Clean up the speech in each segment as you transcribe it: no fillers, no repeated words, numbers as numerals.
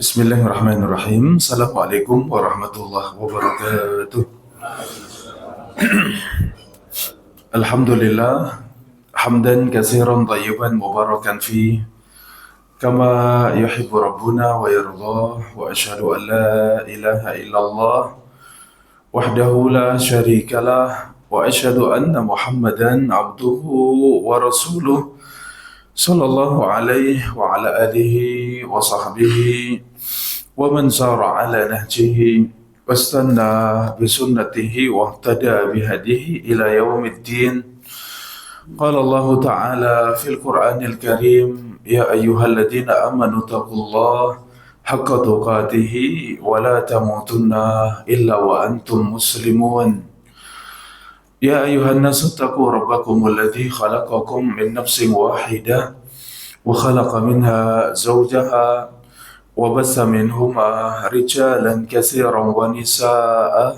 Bismillahirrahmanirrahim. Assalamualaikum warahmatullahi wabarakatuh. Alhamdulillah, hamdan katsiran tayyiban mubarakan fi kama yuhibbu rabbuna wa yardah, wa asyhadu an la ilaha illallah wahdahu la syarikalah, wa asyhadu anna Muhammadan abduhu wa rasuluh sallallahu alaihi wa ala alihi wa sahbihi wa man sara ala nahjihi wastanna bisunnatihi wa ihtada bihadihi ila yaumiddin. Qala Allah Ta'ala fil Qur'anil Karim, ya ayyuhalladzina amanu taqullaha haqqa tuqatih wa la tamutunna illa wa antum muslimun. Ya ayuhan nasu taqu rabbakumul ladzi khalaqakum min nafsin wahidah wa khalaqa minha zawjaha wa bassa minhuma rijalan katsiran wa nisaa'a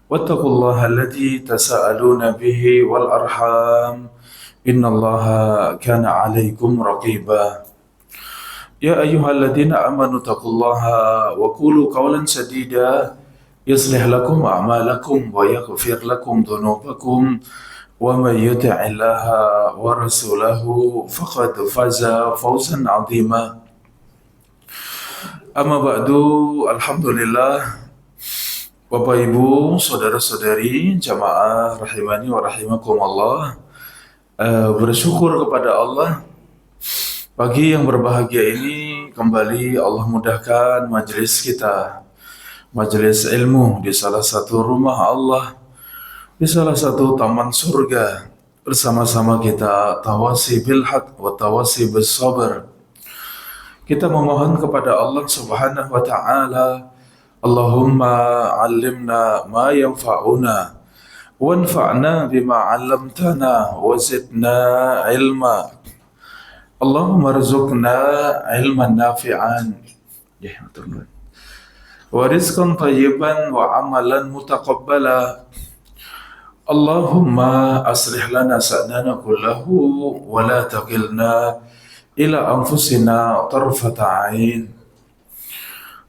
wattaqullaha alladzi tasaaluna bihi wal arham innallaha kana 'alaikum raqiba. Ya ayyuhalladzina amanu taqullaha wa qulu qawlan sadida يصلح لكم أعمالكم ويغفر لكم ذنوبكم ومن يطع الله ورسوله فقد فاز فوزا عظيما. Amma ba'du, alhamdulillah. Bapak Ibu, saudara-saudari, jamaah rahimani wa rahimakumullah. Bersyukur kepada Allah, pagi yang berbahagia ini kembali Allah mudahkan majelis kita, majelis ilmu di salah satu rumah Allah, di salah satu taman surga. Bersama-sama kita tawasi bil haq wa tawasi bis sabr. Kita memohon kepada Allah Subhanahu wa taala, Allahumma 'allimna ma yanfa'una wanfa'na bima 'allamtana wa zidna ilma. Allahumma rzuqna ilman nafi'an. Ya, betul. Wa rizqan tayyiban wa amalan mutaqabbala. Allahumma aslih lana sa'nana kullahu wa la taqilna ila anfusina tarfata ain.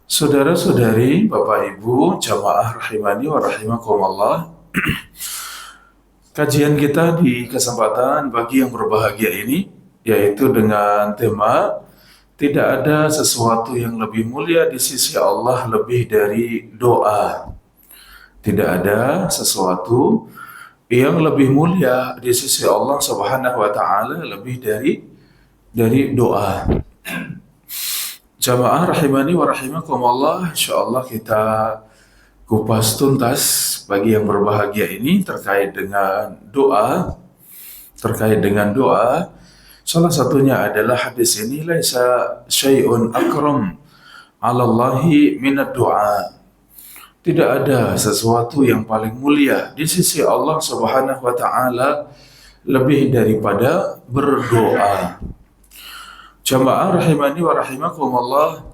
Saudara-saudari, Bapak Ibu, jamaah rahimani wa rahimakumullah. Kajian kita di kesempatan pagi yang berbahagia ini yaitu dengan tema tidak ada sesuatu yang lebih mulia di sisi Allah lebih dari doa. Tidak ada sesuatu yang lebih mulia di sisi Allah Subhanahu wa taala lebih dari doa. Jamaah rahimani wa rahimakumullah, insyaallah kita kupas tuntas bagi yang berbahagia ini terkait dengan doa. Salah satunya adalah hadis ini, laisa syai'un akram 'ala Allahi minad du'a. Tidak ada sesuatu yang paling mulia di sisi Allah Subhanahu wa taala lebih daripada berdoa. Jamaah rahimani wa rahimakumullah,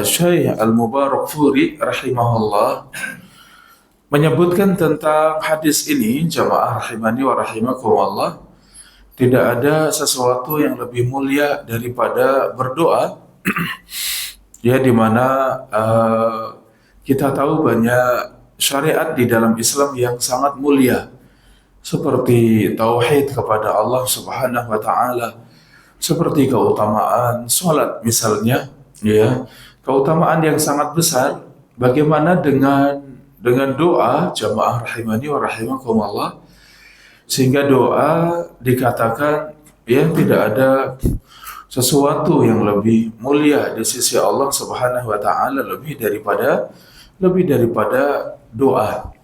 Syekh Al-Mubarakfuri rahimahullah menyebutkan tentang hadis ini. Jamaah rahimani wa rahimakumullah, tidak ada sesuatu yang lebih mulia daripada berdoa. Ya, dimana kita tahu banyak syariat di dalam Islam yang sangat mulia, seperti tauhid kepada Allah Subhanahu wa taala, seperti keutamaan salat misalnya, ya, keutamaan yang sangat besar. Bagaimana dengan doa, jamaah rahimani wa rahimakumullah? Sehingga doa dikatakan ya tidak ada sesuatu yang lebih mulia di sisi Allah Subhanahu wa taala lebih daripada doa.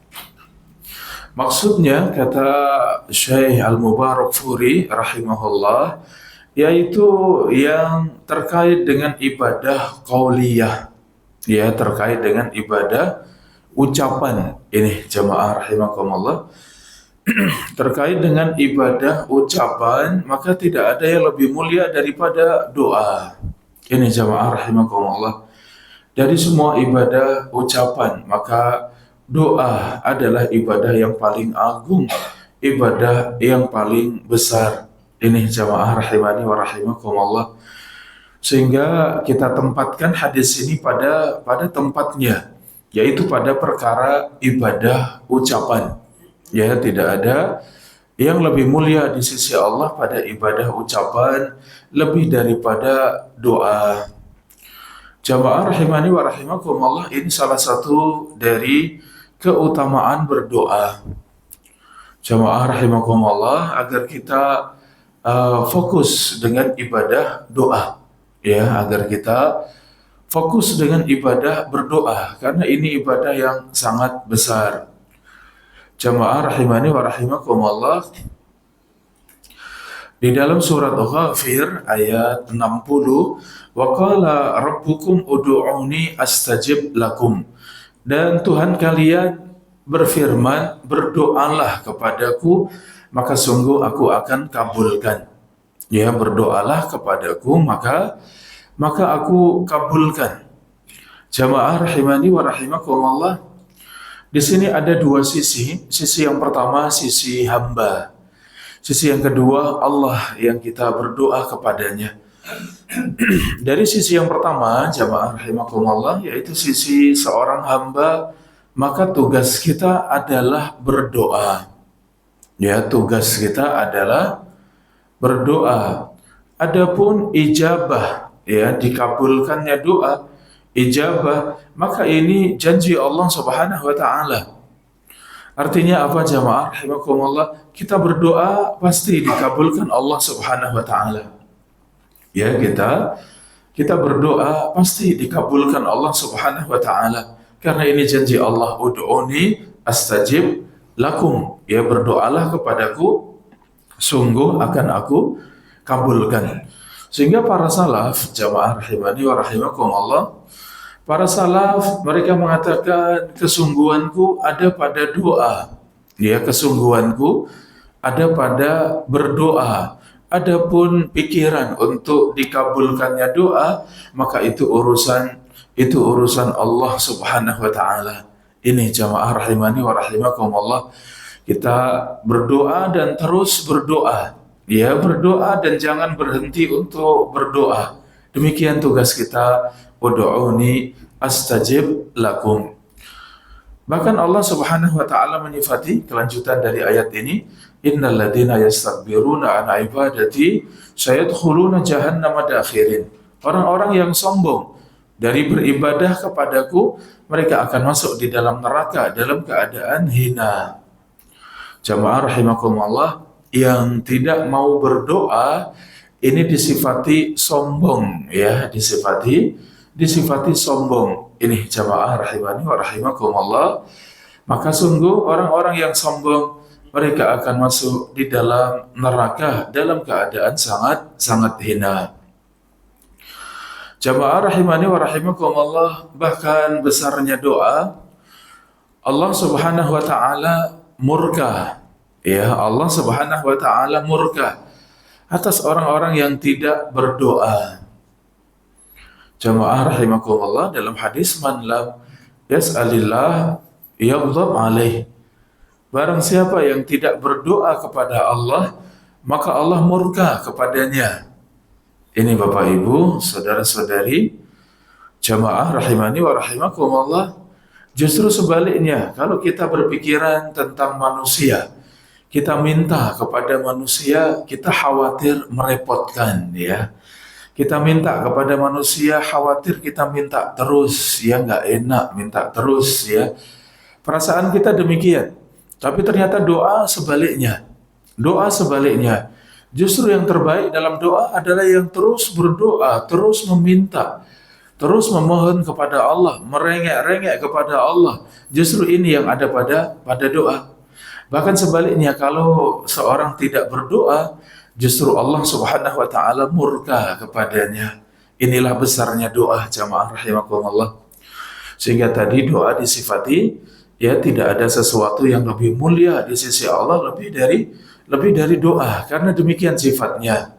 Maksudnya, kata Syekh Al-Mubarakfuri rahimahullah, yaitu yang terkait dengan ibadah qauliyah, ya, terkait dengan ibadah ucapan ini, jamaah rahimakumullah. Terkait dengan ibadah ucapan, maka tidak ada yang lebih mulia daripada doa. Ini jamaah rahimakumullah. Dari semua ibadah ucapan, maka doa adalah ibadah yang paling agung, ibadah yang paling besar. Ini jamaah rahimani wa rahimakumullah. Sehingga kita tempatkan hadis ini pada tempatnya, yaitu pada perkara ibadah ucapan. Ya, tidak ada yang lebih mulia di sisi Allah pada ibadah ucapan lebih daripada doa. Jamaah rahimani wa rahimakumullah, ini salah satu dari keutamaan berdoa. Jamaah rahimakumullah, agar kita fokus dengan ibadah doa, ya, agar kita fokus dengan ibadah berdoa, karena ini ibadah yang sangat besar. Jamaah rahimani wa rahimakumullah, di dalam surat Ghafir ayat 60, wa qala rabbukum ud'uni astajib lakum, dan Tuhan kalian berfirman, berdoalah kepadaku maka sungguh aku akan kabulkan. Ya, berdoalah kepadaku maka aku kabulkan. Jamaah rahimani wa rahimakumullah, di sini ada dua sisi. Sisi yang pertama sisi hamba. Sisi yang kedua Allah yang kita berdoa kepadanya. Dari sisi yang pertama, jamaah rahimakumullah, yaitu sisi seorang hamba, maka tugas kita adalah berdoa. Ya, tugas kita adalah berdoa. Adapun ijabah, ya, dikabulkannya doa, ijabah, maka ini janji Allah Subhanahu wa taala. Artinya apa jamaah rahimakumullah? Kita berdoa pasti dikabulkan Allah Subhanahu wa taala. Ya, kita berdoa pasti dikabulkan Allah Subhanahu wa taala. Karena ini janji Allah, ud'uni astajib lakum. Ya, berdoalah kepadaku, sungguh akan aku kabulkan. Sehingga para salaf, jamaah rahimani wa rahimakumullah, para salaf mereka mengatakan kesungguhanku ada pada doa. Ya, kesungguhanku ada pada berdoa. Adapun pikiran untuk dikabulkannya doa, maka itu urusan Allah Subhanahu wa taala. Ini jamaah rahimani wa rahimakumullah, kita berdoa dan terus berdoa. Ya, berdoa dan jangan berhenti untuk berdoa. Demikian tugas kita, ud'uni astajib lakum. Bahkan Allah Subhanahu wa taala menyifati kelanjutan dari ayat ini, innal ladzina yastakbiruna an ibadati sayadkhuluna jahannama dakhirin. Orang-orang yang sombong dari beribadah kepadaku, mereka akan masuk di dalam neraka dalam keadaan hina. Jamaah rahimakumullah, yang tidak mau berdoa ini disifati sombong, ya, disifati sombong. Ini jamaah rahimani wa rahimakumullah. Maka sungguh orang-orang yang sombong, mereka akan masuk di dalam neraka dalam keadaan sangat hina. Jamaah rahimani wa rahimakumullah, bahkan besarnya doa, Allah Subhanahu wa taala murka. Ya, Allah Subhanahu wa taala murka atas orang-orang yang tidak berdoa. Jamaah rahimakumullah, dalam hadis, man lam yas'alillah yaghdab alaih. Barang siapa yang tidak berdoa kepada Allah, maka Allah murka kepadanya. Ini Bapak Ibu, saudara-saudari, jamaah rahimani wa rahimakumullah, justru sebaliknya, kalau kita berpikiran tentang manusia, kita minta kepada manusia, kita khawatir merepotkan, ya. Kita minta kepada manusia, khawatir kita minta terus, ya, nggak enak minta terus, ya. Perasaan kita demikian. Tapi ternyata doa sebaliknya. Doa sebaliknya. Justru yang terbaik dalam doa adalah yang terus berdoa, terus meminta, terus memohon kepada Allah, merengek-rengek kepada Allah. Justru ini yang ada pada doa. Bahkan sebaliknya, kalau seorang tidak berdoa, justru Allah Subhanahu wa taala murka kepadanya. Inilah besarnya doa, jamaah rahimakumullah. Sehingga tadi doa disifati, ya, tidak ada sesuatu yang lebih mulia di sisi Allah lebih dari doa, karena demikian sifatnya.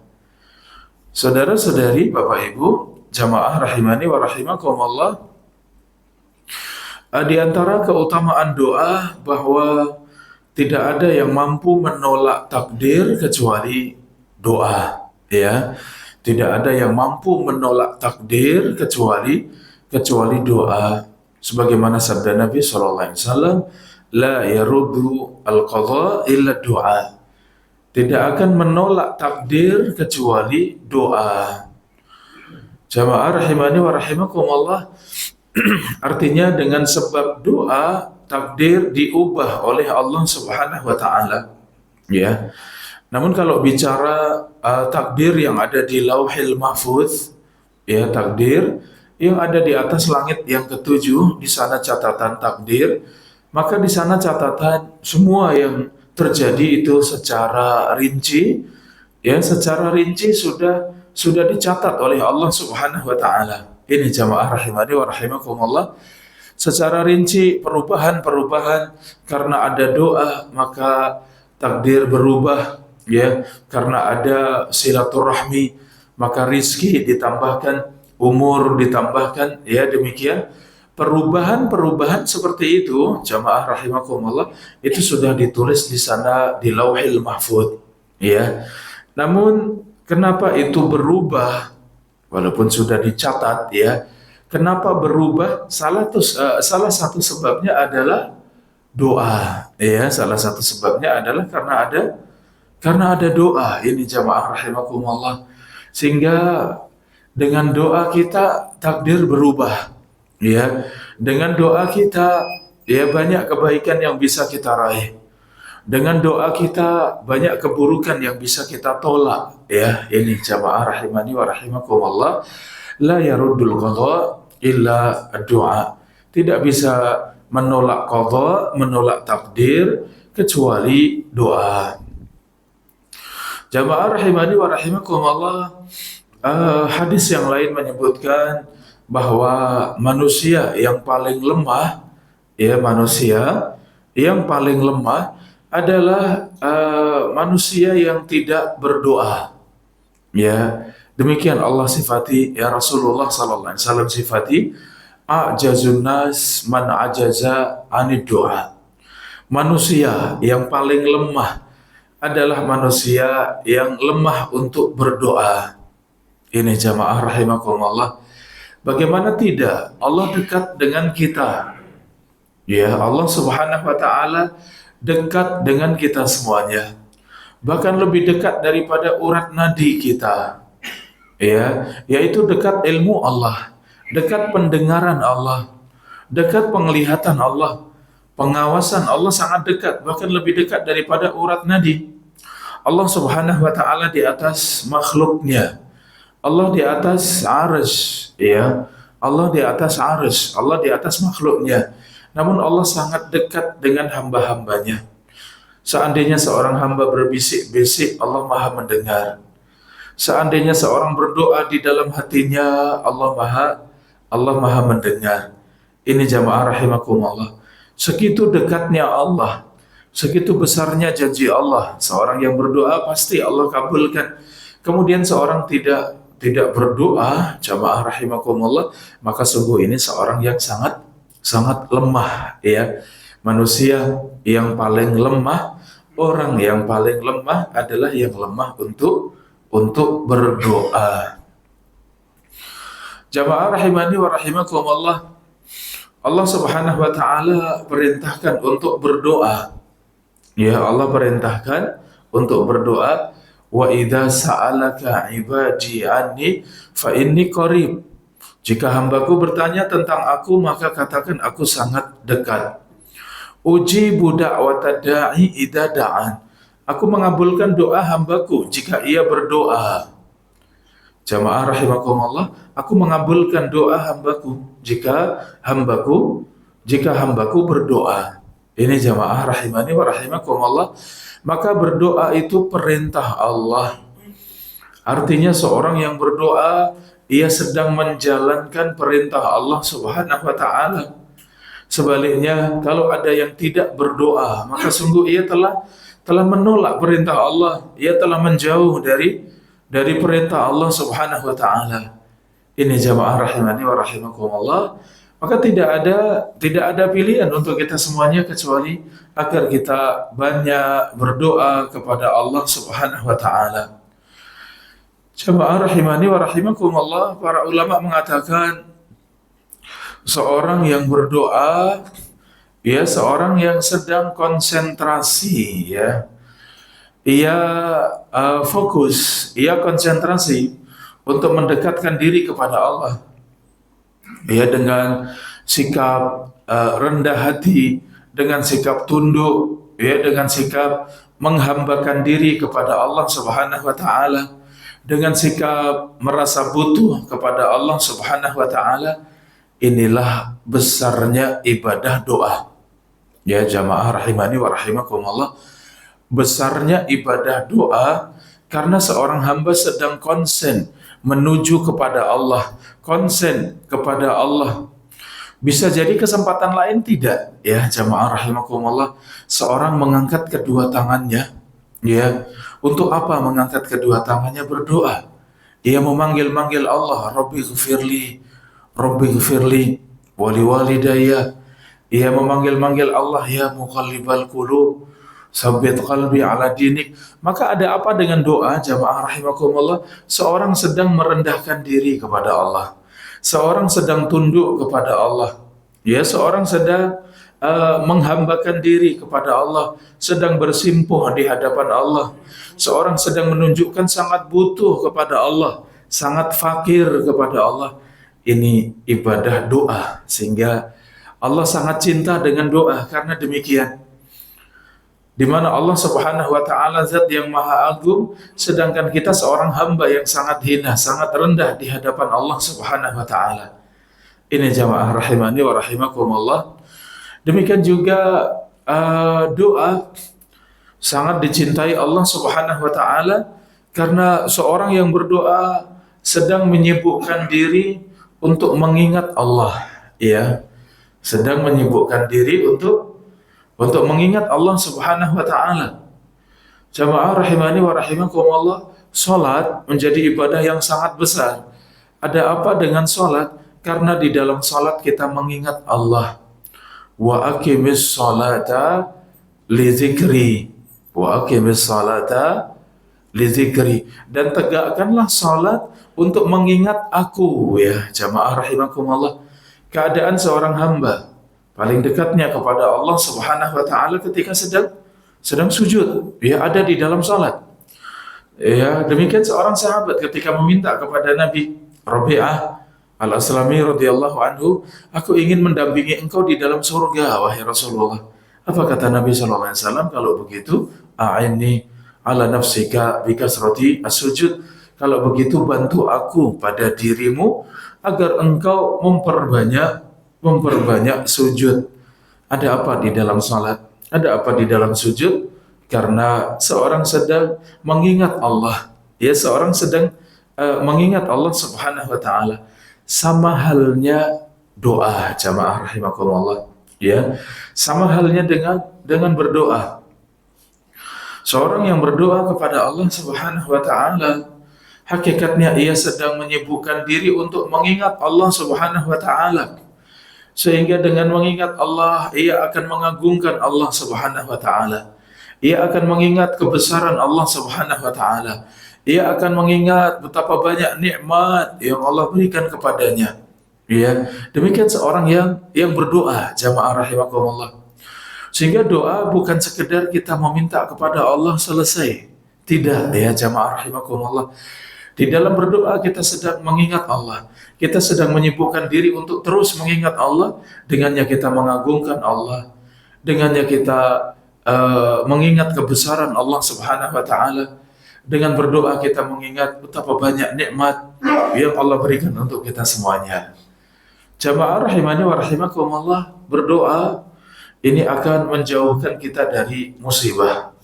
Saudara-saudari, Bapak Ibu, jamaah rahimani wa rahimakumullah, di antara keutamaan doa bahwa tidak ada yang mampu menolak takdir kecuali doa, ya. Tidak ada yang mampu menolak takdir kecuali doa. Sebagaimana sabda Nabi SAW, la yaruddu al-qadha illa doa. Tidak akan menolak takdir kecuali doa. Jamaah rahimani wa rahimakumullah. Artinya dengan sebab doa takdir diubah oleh Allah Subhanahu wa taala. Ya. Namun kalau bicara takdir yang ada di Lauhil Mahfuz, ya takdir yang ada di atas langit yang ketujuh, di sana catatan takdir, maka di sana catatan semua yang terjadi itu secara rinci, ya secara rinci sudah dicatat oleh Allah Subhanahu wa taala. Ini jamaah rahimani wa rahimakumullah. Secara rinci perubahan-perubahan karena ada doa maka takdir berubah, ya. Karena ada silaturahmi maka rizki ditambahkan, umur ditambahkan, ya demikian. Perubahan-perubahan seperti itu, jamaah rahimakumullah, itu sudah ditulis di sana di Lauhil Mahfuz, ya. Namun kenapa itu berubah walaupun sudah dicatat, ya? Kenapa berubah? Salah satu sebabnya adalah doa, ya. Salah satu sebabnya adalah karena ada doa. Ini jamaah rahimakumullah. Sehingga dengan doa kita takdir berubah, ya. Dengan doa kita, ya banyak kebaikan yang bisa kita raih. Dengan doa kita banyak keburukan yang bisa kita tolak, ya. Ini jamaah rahimani wa rahimakumullah. La yaruddul qadha illa doa. Tidak bisa menolak qadha, menolak takdir kecuali doa. Jamaah rahimani wa rahimakumullah. Hadis yang lain menyebutkan bahwa manusia yang paling lemah, ya manusia yang paling lemah adalah manusia yang tidak berdoa. Ya, demikian Allah sifati, ya Rasulullah sallallahu alaihi wasallam sifati, ajazun nas man ajaza anid doa. Manusia yang paling lemah adalah manusia yang lemah untuk berdoa. Ini jamaah rahimakumullah. Bagaimana tidak? Allah dekat dengan kita. Ya, Allah Subhanahu wa taala dekat dengan kita semuanya. Bahkan lebih dekat daripada urat nadi kita. Ya, yaitu dekat ilmu Allah, dekat pendengaran Allah, dekat penglihatan Allah, pengawasan Allah sangat dekat, bahkan lebih dekat daripada urat nadi. Allah Subhanahu wa taala di atas makhluknya. Allah di atas arsy, ya. Allah di atas arsy, Allah di atas makhluknya. Namun Allah sangat dekat dengan hamba-hambanya. Seandainya seorang hamba berbisik-bisik, Allah Maha mendengar. Seandainya seorang berdoa di dalam hatinya, Allah Maha mendengar. Ini jamaah rahimakumullah. Segitu dekatnya Allah, segitu besarnya janji Allah. Seorang yang berdoa pasti Allah kabulkan. Kemudian seorang tidak berdoa, jamaah rahimakumullah, maka sungguh ini seorang yang sangat lemah, ya. Manusia yang paling lemah, orang yang paling lemah adalah yang lemah untuk berdoa. Jamaah rahimani wa rahimakumullah, Allah Subhanahu wa taala perintahkan untuk berdoa. Ya, Allah perintahkan untuk berdoa. Wa idza sa'alaka 'ibadi anni fa inni qarib. Jika hambaku bertanya tentang aku, maka katakan aku sangat dekat. Ujibu da'watad da'i idza da'an. Aku mengabulkan doa hambaku jika ia berdoa. Jamaah rahimakumullah, aku mengabulkan doa hambaku jika hambaku berdoa. Ini jamaah rahimani wa rahimakumullah. Maka berdoa itu perintah Allah. Artinya seorang yang berdoa, ia sedang menjalankan perintah Allah Subhanahu wa taala. Sebaliknya, kalau ada yang tidak berdoa, maka sungguh ia telah menolak perintah Allah. Ia telah menjauh dari perintah Allah Subhanahu wa taala. Ini jamaah rahimani wa rahimakumullah. Maka tidak ada pilihan untuk kita semuanya kecuali agar kita banyak berdoa kepada Allah Subhanahu wa taala. Jamaah rahimani wa rahimakumullah, para ulama mengatakan seorang yang berdoa, ya seorang yang sedang konsentrasi, ya ia fokus, ia konsentrasi untuk mendekatkan diri kepada Allah, ya dengan sikap rendah hati, dengan sikap tunduk, ya dengan sikap menghambakan diri kepada Allah Subhanahu wa taala, dengan sikap merasa butuh kepada Allah Subhanahu wa taala. Inilah besarnya ibadah doa. Ya jamaah rahimani wa rahimakumullah, besarnya ibadah doa karena seorang hamba sedang konsen menuju kepada Allah, konsen kepada Allah. Bisa jadi kesempatan lain tidak, ya jamaah rahimakumullah, seorang mengangkat kedua tangannya, ya untuk apa mengangkat kedua tangannya? Berdoa. Ia memanggil-manggil Allah, Rabbi ghfirli, Rabbi ghfirli wali walidayya. Ia memanggil-manggil Allah, ya muqallibal qulub, sabbit qalbi ala dinik. Maka ada apa dengan doa jamaah rahimakumullah? Seorang sedang merendahkan diri kepada Allah, seorang sedang tunduk kepada Allah, ya seorang sedang menghambakan diri kepada Allah, sedang bersimpuh di hadapan Allah. Seorang sedang menunjukkan sangat butuh kepada Allah, sangat fakir kepada Allah. Ini ibadah doa, sehingga Allah sangat cinta dengan doa. Karena demikian, di mana Allah Subhanahu wa taala zat yang maha agung, sedangkan kita seorang hamba yang sangat hina, sangat rendah di hadapan Allah Subhanahu wa taala. Ini jamaah rahimani wa rahimakumullah. Demikian juga doa sangat dicintai Allah Subhanahu wa taala, karena seorang yang berdoa sedang menyibukkan diri untuk mengingat Allah, ya sedang menyibukkan diri untuk mengingat Allah Subhanahu wa taala. Jamaah rahimani wa rahimakumullah, salat menjadi ibadah yang sangat besar. Ada apa dengan salat? Karena di dalam salat kita mengingat Allah. Wa aqimis salata li dzikri, wa aqimis salata li dzikri, dan tegakkanlah salat untuk mengingat aku, ya jamaah rahimakumullah. Keadaan seorang hamba paling dekatnya kepada Allah Subhanahu wa taala ketika sedang sujud, ya ada di dalam salat. Ya, demikian seorang sahabat ketika meminta kepada Nabi, Rabi'ah Al-Aslami radhiyallahu anhu, aku ingin mendampingi engkau di dalam surga, wahai Rasulullah. Apa kata Nabi sallallahu alaihi wasallam? Kalau begitu, a'inni ala nafsika bi kasrati as-sujud. Kalau begitu bantu aku pada dirimu agar engkau memperbanyak sujud. Ada apa di dalam salat? Ada apa di dalam sujud? Karena seorang sedang mengingat Allah, ya seorang sedang mengingat Allah Subhanahu wa taala. Sama halnya doa jamaah rahimakumullah, ya sama halnya dengan berdoa. Seorang yang berdoa kepada Allah Subhanahu wa taala, hakikatnya ia sedang menyibukkan diri untuk mengingat Allah Subhanahu wa taala. Sehingga dengan mengingat Allah, ia akan mengagungkan Allah Subhanahu wa taala. Ia akan mengingat kebesaran Allah Subhanahu wa taala. Ia akan mengingat betapa banyak nikmat yang Allah berikan kepadanya. Ya, demikian seorang yang berdoa jamaah rahimakumullah. Sehingga doa bukan sekedar kita meminta kepada Allah selesai. Tidak, ya jamaah rahimakumullah. Di dalam berdoa kita sedang mengingat Allah. Kita sedang menyibukkan diri untuk terus mengingat Allah. Dengannya kita mengagungkan Allah. Dengannya kita mengingat kebesaran Allah Subhanahu wa taala. Dengan berdoa kita mengingat betapa banyak nikmat yang Allah berikan untuk kita semuanya. Jamaah rahimani wa rahimakumullah, berdoa ini akan menjauhkan kita dari musibah.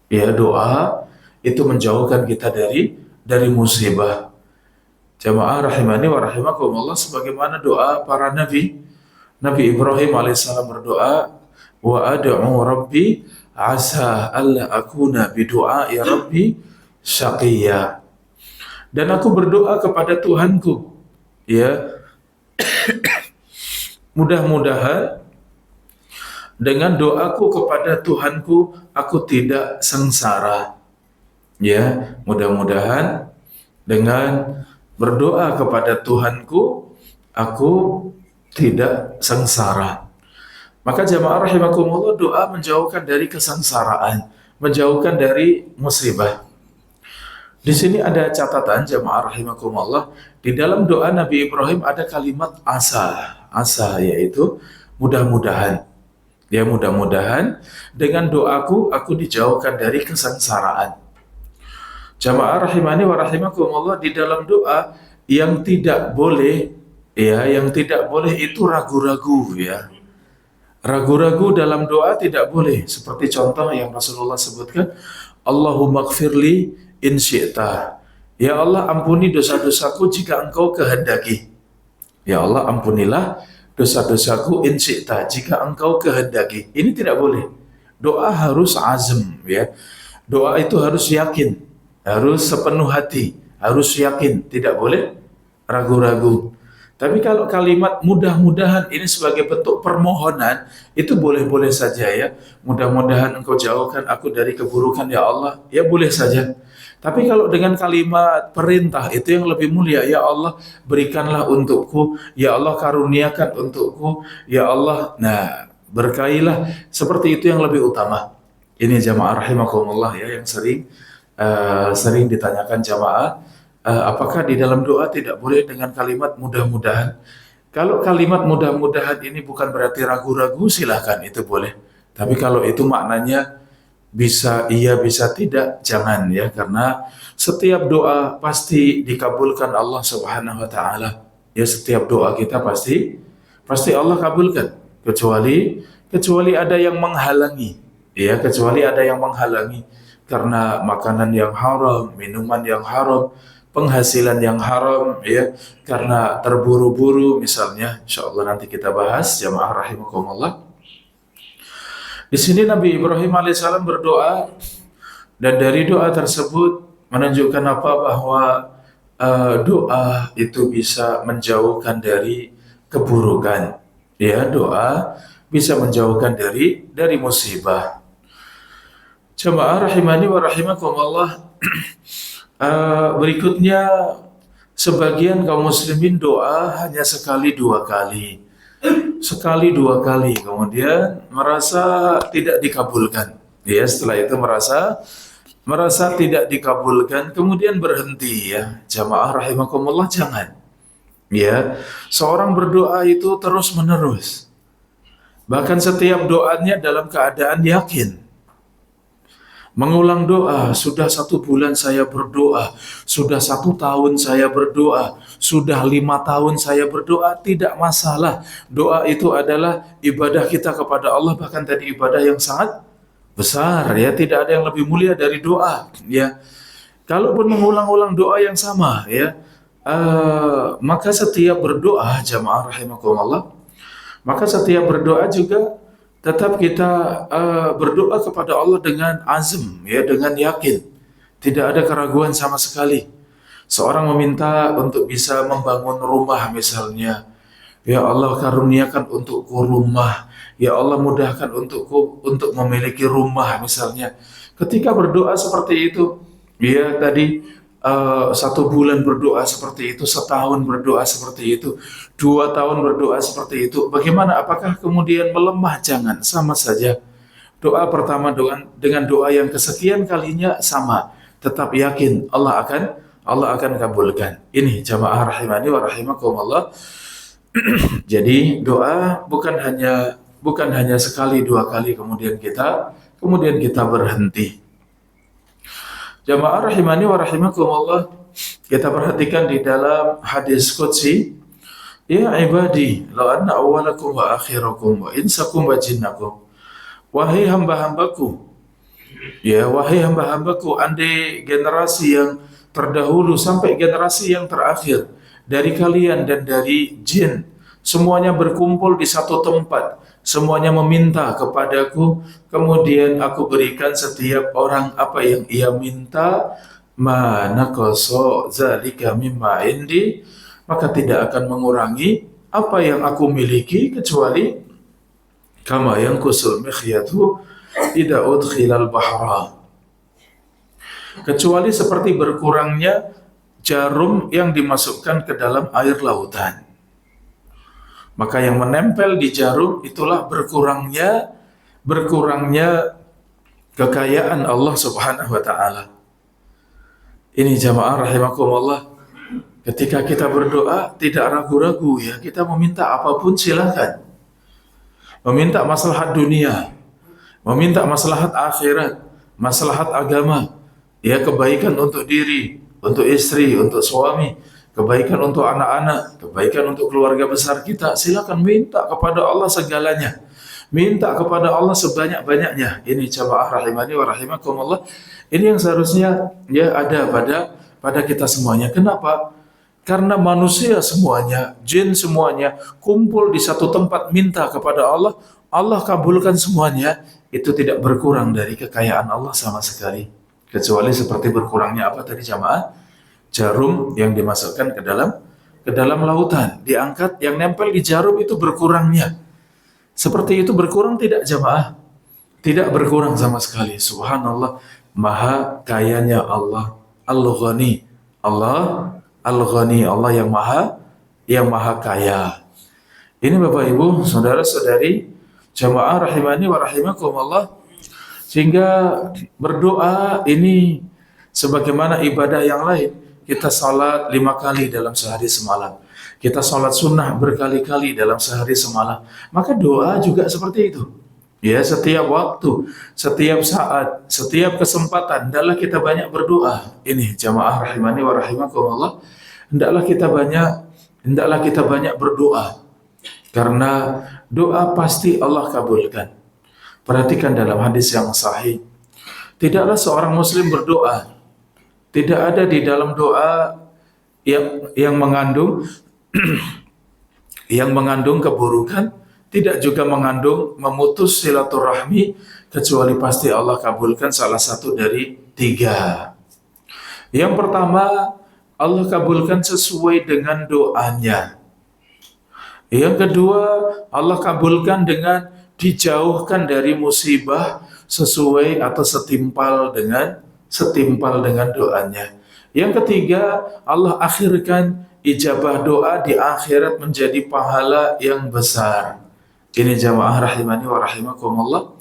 Ya, doa itu menjauhkan kita dari musibah. Jamaah rahimani wa rahimakumullah, sebagaimana doa para nabi. Nabi Ibrahim alaihissalam berdoa, wa ad'u rabbi asa alla akuna bidu'ai rabbi syaqiyya. Dan aku berdoa kepada Tuhanku, ya mudah-mudahan dengan doaku kepada Tuhanku aku tidak sengsara. Ya, mudah-mudahan Dengan berdoa kepada Tuhanku, aku tidak sengsara. Maka jamaah rahimakumullah, doa menjauhkan dari kesengsaraan, menjauhkan dari musibah. Di sini ada catatan jamaah rahimakumullah, di dalam doa Nabi Ibrahim ada kalimat asa. Asa yaitu mudah-mudahan. Ya, mudah-mudahan dengan doaku aku dijauhkan dari kesengsaraan. Jamaah rahimani wa rahimakumullah, di dalam doa yang tidak boleh, ya, yang tidak boleh itu ragu-ragu, ya. Ragu-ragu dalam doa tidak boleh. Seperti contoh yang Rasulullah sebutkan, Allahumma gfirli in syi'ta. Ya Allah, ampuni dosa-dosaku jika engkau kehendaki. Ya Allah, ampunilah dosa-dosaku in syi'ta, jika engkau kehendaki. Ini tidak boleh. Doa harus azm, ya. Doa itu harus yakin, harus sepenuh hati, harus yakin, tidak boleh ragu-ragu. Tapi kalau kalimat mudah-mudahan ini sebagai bentuk permohonan, itu boleh-boleh saja, ya. Mudah-mudahan engkau jauhkan aku dari keburukan, ya Allah. Ya, boleh saja. Tapi kalau dengan kalimat perintah, itu yang lebih mulia. Ya Allah, berikanlah untukku. Ya Allah, karuniakan untukku. Ya Allah, nah, berkailah. Seperti itu yang lebih utama. Ini jamaah rahimakumullah, ya, yang sering ditanyakan jamaah. Apakah di dalam doa tidak boleh dengan kalimat mudah-mudahan? Kalau kalimat mudah-mudahan ini bukan berarti ragu-ragu, silahkan, itu boleh. Tapi kalau itu maknanya bisa iya bisa tidak, jangan, ya, karena setiap doa pasti dikabulkan Allah Subhanahu wa taala. Ya, setiap doa kita pasti Allah kabulkan, kecuali ada yang menghalangi. Ya, kecuali ada yang menghalangi karena makanan yang haram, minuman yang haram, penghasilan yang haram, ya, karena terburu-buru misalnya. Insyaallah nanti kita bahas jamaah rahimakumullah. Di sini Nabi Ibrahim alaihissalam berdoa, dan dari doa tersebut menunjukkan apa? Bahwa doa itu bisa menjauhkan dari keburukan. Ya, doa bisa menjauhkan dari musibah. Jamaah rahimani wa rahimakumullah. Berikutnya, sebagian kaum muslimin doa hanya sekali dua kali. Sekali dua kali, kemudian merasa tidak dikabulkan. Ya, setelah itu merasa tidak dikabulkan, kemudian berhenti, ya. Jamaah rahimakumullah, jangan. Ya, seorang berdoa itu terus menerus. Bahkan setiap doanya dalam keadaan yakin. Mengulang doa, sudah 1 bulan saya berdoa, sudah 1 tahun saya berdoa, sudah 5 tahun saya berdoa, tidak masalah. Doa itu adalah ibadah kita kepada Allah, bahkan tadi ibadah yang sangat besar, ya, tidak ada yang lebih mulia dari doa, ya. Kalaupun mengulang-ulang doa yang sama, ya, maka setiap berdoa, jamaah rahimakumullah, maka setiap berdoa juga tetap kita berdoa kepada Allah dengan azm, ya, dengan yakin, tidak ada keraguan sama sekali. Seorang meminta untuk bisa membangun rumah misalnya, ya Allah, karuniakan untukku rumah, ya Allah, mudahkan untukku untuk memiliki rumah misalnya. Ketika berdoa seperti itu, ya, tadi 1 bulan berdoa seperti itu, setahun berdoa seperti itu, 2 tahun berdoa seperti itu. Bagaimana? Apakah kemudian melemah? Jangan, sama saja. Doa pertama dengan doa yang kesekian kalinya sama. Tetap yakin Allah akan kabulkan. Ini jamaah rahimani wa rahimakumullah. Jadi doa bukan hanya sekali dua kali kemudian kita berhenti. Jamaah rahimani wa rahimakumullah, kita perhatikan di dalam hadis qudsi, ya ibadi, law anna awwalakum wa akhirakum wa insakum wa jinnakum. Wahai hamba-hambaku, ya, wahai hamba-hambaku, andai generasi yang terdahulu sampai generasi yang terakhir dari kalian dan dari jin, semuanya berkumpul di satu tempat, semuanya meminta kepadaku, kemudian aku berikan setiap orang apa yang ia minta, ma naqasa zalika mimma indi, maka tidak akan mengurangi apa yang aku miliki, kecuali kama yanqusul mikhyatu idza udkhilal bahra, kecuali seperti berkurangnya jarum yang dimasukkan ke dalam air lautan. Maka yang menempel di jarum itulah berkurangnya kekayaan Allah Subhanahu wa taala. Ini jamaah rahimakumullah. Ketika kita berdoa tidak ragu-ragu ya, kita meminta apapun silakan. Meminta maslahat dunia, meminta maslahat akhirat, maslahat agama, ya kebaikan untuk diri, untuk istri, untuk suami, kebaikan untuk anak-anak, kebaikan untuk keluarga besar kita. Silakan minta kepada Allah segalanya. Minta kepada Allah sebanyak-banyaknya. Ini jamaah rahimani wa rahimakumullah. Ini yang seharusnya ya ada pada kita semuanya. Kenapa? Karena manusia semuanya, jin semuanya kumpul di satu tempat minta kepada Allah, Allah kabulkan semuanya. Itu tidak berkurang dari kekayaan Allah sama sekali. Kecuali seperti berkurangnya apa tadi jamaah? Jarum yang dimasukkan ke dalam lautan, diangkat, yang nempel di jarum itu berkurangnya. Seperti itu berkurang tidak jamaah? Tidak berkurang sama sekali. Subhanallah, maha kayanya Allah. Al-Ghani. Allah Al-Ghani, Allah yang maha kaya. Ini Bapak Ibu, saudara-saudari, jamaah rahimani wa rahimakumullah. Sehingga berdoa ini sebagaimana ibadah yang lain. Kita salat 5 kali dalam sehari semalam. Kita salat sunnah berkali-kali dalam sehari semalam. Maka doa juga seperti itu. Ya, setiap waktu, setiap saat, setiap kesempatan, hendaklah kita banyak berdoa. Ini jamaah rahimani wa rahimakumullah. Hendaklah kita banyak berdoa. Karena doa pasti Allah kabulkan. Perhatikan dalam hadis yang sahih. Tidaklah seorang muslim berdoa, tidak ada di dalam doa yang mengandung yang mengandung keburukan, tidak juga mengandung memutus silaturahmi, kecuali pasti Allah kabulkan salah satu dari 3. Yang pertama, Allah kabulkan sesuai dengan doanya. Yang kedua, Allah kabulkan dengan dijauhkan dari musibah sesuai atau setimpal dengan doanya. Yang ketiga, Allah akhirkan ijabah doa di akhirat menjadi pahala yang besar. Ini jamaah rahimani wa rahimakumullah.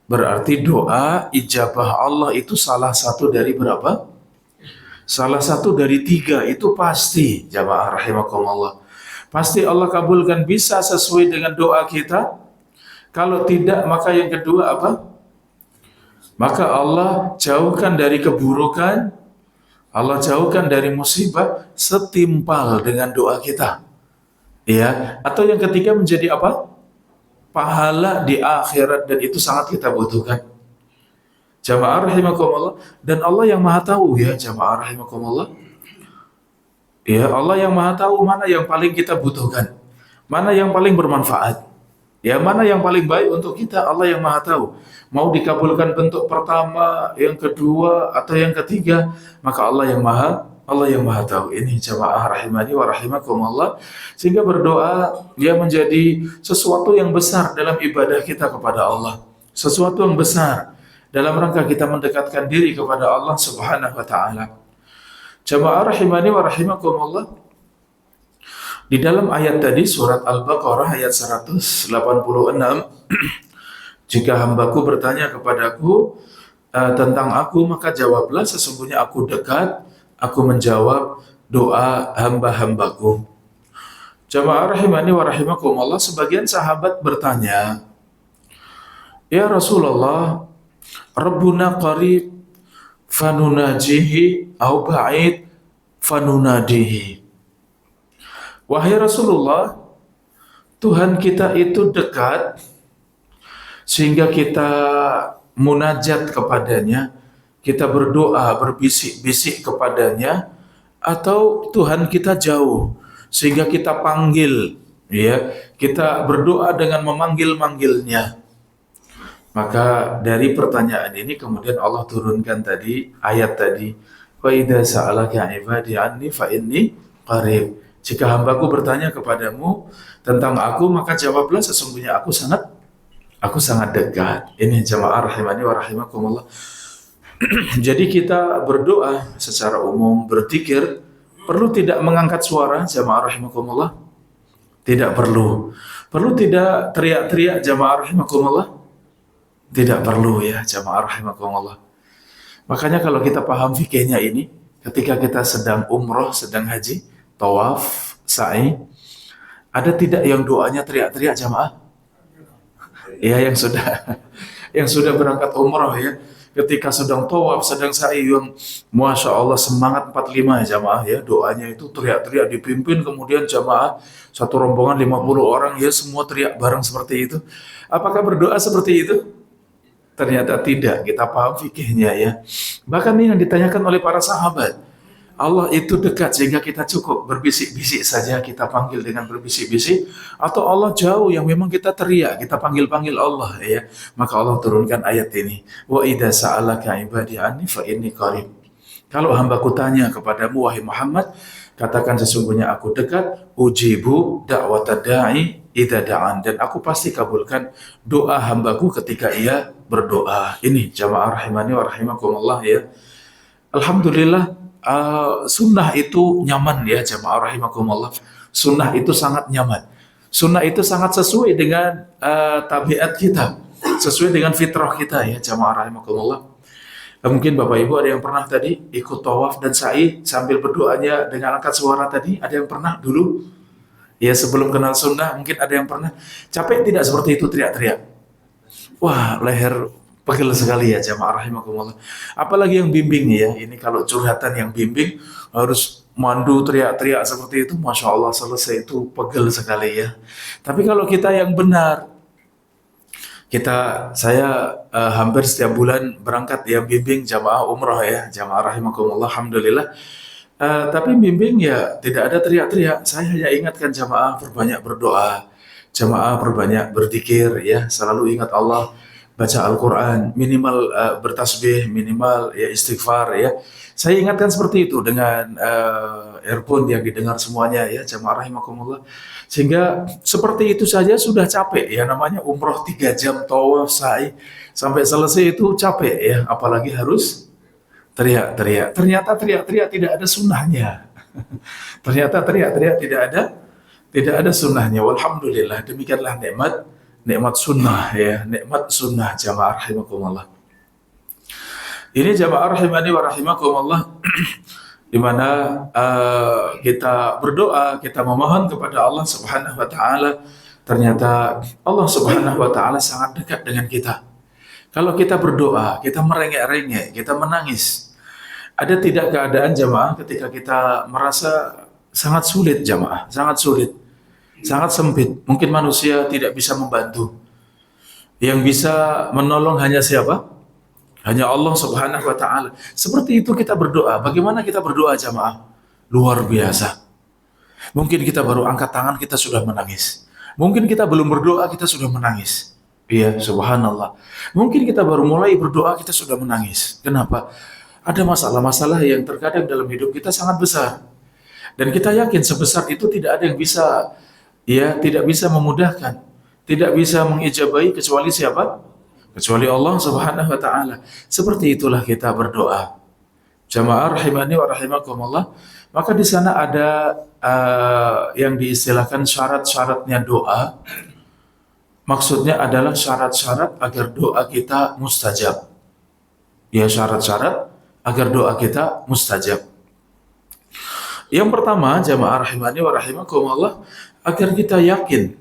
Berarti doa ijabah Allah itu salah satu dari berapa? Salah satu dari 3 itu pasti jamaah rahimakumullah. Pasti Allah kabulkan, bisa sesuai dengan doa kita. Kalau tidak, maka yang kedua apa? Maka Allah jauhkan dari keburukan, Allah jauhkan dari musibah setimpal dengan doa kita. Ya, atau yang ketiga menjadi apa? Pahala di akhirat, dan itu sangat kita butuhkan. Jamaah rahimakumullah, dan Allah yang Maha tahu ya jamaah rahimakumullah. Ya, Allah yang Maha tahu mana yang paling kita butuhkan, mana yang paling bermanfaat. Ya, mana yang paling baik untuk kita, Allah yang Maha tahu. Mau dikabulkan bentuk pertama, yang kedua, atau yang ketiga, maka Allah yang Maha tahu. Ini jamaah rahimani wa rahimakumullah. Sehingga berdoa dia menjadi sesuatu yang besar dalam ibadah kita kepada Allah. Sesuatu yang besar dalam rangka kita mendekatkan diri kepada Allah Subhanahu wa taala. Jamaah rahimani wa rahimakumullah. Di dalam ayat tadi surat Al-Baqarah ayat 186, jika hambaku bertanya kepadaku tentang aku, maka jawablah, sesungguhnya aku dekat, aku menjawab doa hamba-hambaku. Jamaah rahimani wa rahimakumullah, sebagian sahabat bertanya, ya Rasulullah, Rabbuna qarib fanunajihi au ba'id fanunadihi. Wahai Rasulullah, Tuhan kita itu dekat sehingga kita munajat kepadanya, kita berdoa, berbisik-bisik kepadanya, atau Tuhan kita jauh sehingga kita panggil, ya, kita berdoa dengan memanggil-manggilnya. Maka dari pertanyaan ini kemudian Allah turunkan tadi ayat tadi, wa idza sa'alaka 'ibadi 'anni fa inni qarib. Jika hambaku bertanya kepadamu tentang aku, maka jawablah, sesungguhnya aku sangat dekat. Ini jamaah rahimani wa rahimakumullah. Jadi kita berdoa secara umum, berzikir Perlu tidak mengangkat suara jamaah rahimakumullah? Tidak perlu. Perlu tidak teriak-teriak jamaah rahimakumullah? Tidak perlu ya jamaah rahimakumullah. Makanya kalau kita paham fikihnya ini, ketika kita sedang umroh, sedang haji, tawaf, sa'i, ada tidak yang doanya teriak-teriak jamaah? Ya, yang sudah yang sudah berangkat umroh ya, ketika sedang tawaf, sedang sa'i, yang masya Allah semangat 45 jamaah ya, doanya itu teriak-teriak dipimpin, kemudian jamaah satu rombongan 50 orang ya, semua teriak bareng seperti itu. Apakah berdoa seperti itu? Ternyata tidak. Kita paham fikihnya ya. Bahkan ini yang ditanyakan oleh para sahabat. Allah itu dekat sehingga kita cukup berbisik-bisik saja, kita panggil dengan berbisik-bisik, atau Allah jauh yang memang kita teriak, kita panggil-panggil Allah ya. Maka Allah turunkan ayat ini. Wa idza sa'alaka ibadi anni fa inni qarib. Kalau hambaku tanya kepadamu wahai Muhammad, katakan sesungguhnya aku dekat, ujibu da'watad da'i idza da'an, dan aku pasti kabulkan doa hambaku ketika ia berdoa. Ini jamaah rahimani wa rahimakumullah ya. Alhamdulillah, sunnah itu nyaman ya jamaah rahimakumullah. Sunnah itu sangat nyaman. Sunnah itu sangat sesuai dengan tabiat kita, sesuai dengan fitrah kita ya jamaah rahimakumullah. Mungkin Bapak Ibu ada yang pernah tadi ikut tawaf dan sa'i sambil berdoanya dengan angkat suara tadi? Ada yang pernah dulu? Ya sebelum kenal sunnah mungkin ada yang pernah. Capek tidak seperti itu teriak-teriak? Wah, leher pegel sekali ya jamaah rahimakumullah. Apalagi yang bimbing ya. Ini kalau curhatan yang bimbing harus mandu teriak-teriak seperti itu, Masya Allah selesai itu pegel sekali ya. Tapi kalau kita yang benar, saya hampir setiap bulan berangkat ya bimbing jamaah umrah ya, jamaah rahimakumullah, alhamdulillah. Tapi bimbing ya tidak ada teriak-teriak. Saya hanya ingatkan jamaah perbanyak berdoa, jamaah perbanyak berzikir ya, selalu ingat Allah, baca Al-Quran, minimal bertasbih, minimal ya istighfar ya. Saya ingatkan seperti itu dengan earphone yang didengar semuanya ya, jamaah rahimakumullah. Sehingga seperti itu saja sudah capek ya, namanya umroh 3 jam tawaf sa'i sampai selesai itu capek ya, apalagi harus teriak-teriak. Ternyata teriak-teriak tidak ada sunnahnya. Ternyata teriak-teriak tidak ada sunnahnya. Walhamdulillah, demikianlah nikmat sunnah ya, nikmat sunnah jamaah rahimakumullah. Ini jamaah rahimani wa rahimakumullah, di mana kita berdoa, kita memohon kepada Allah Subhanahu wa taala. Ternyata Allah Subhanahu wa taala sangat dekat dengan kita. Kalau kita berdoa, kita merengek-rengek, kita menangis. Ada tidak keadaan jamaah ketika kita merasa sangat sulit jamaah, sangat sulit, sangat sempit. Mungkin manusia tidak bisa membantu. Yang bisa menolong hanya siapa? Hanya Allah Subhanahu wa taala. Seperti itu kita berdoa. Bagaimana kita berdoa jamaah? Luar biasa. Mungkin kita baru angkat tangan kita sudah menangis. Mungkin kita belum berdoa kita sudah menangis. Iya, subhanallah. Mungkin kita baru mulai berdoa kita sudah menangis. Kenapa? Ada masalah-masalah yang terkadang dalam hidup kita sangat besar. Dan kita yakin sebesar itu tidak ada yang bisa tidak bisa memudahkan, tidak bisa mengijabahi kecuali siapa? Kecuali Allah Subhanahu wa taala. Seperti itulah kita berdoa. Jamaah rahimani wa rahimakumullah. Maka di sana ada yang diistilahkan syarat-syaratnya doa. Maksudnya adalah syarat-syarat agar doa kita mustajab. Ya, syarat-syarat agar doa kita mustajab. Yang pertama, jamaah rahimani wa rahimakumullah, agar kita yakin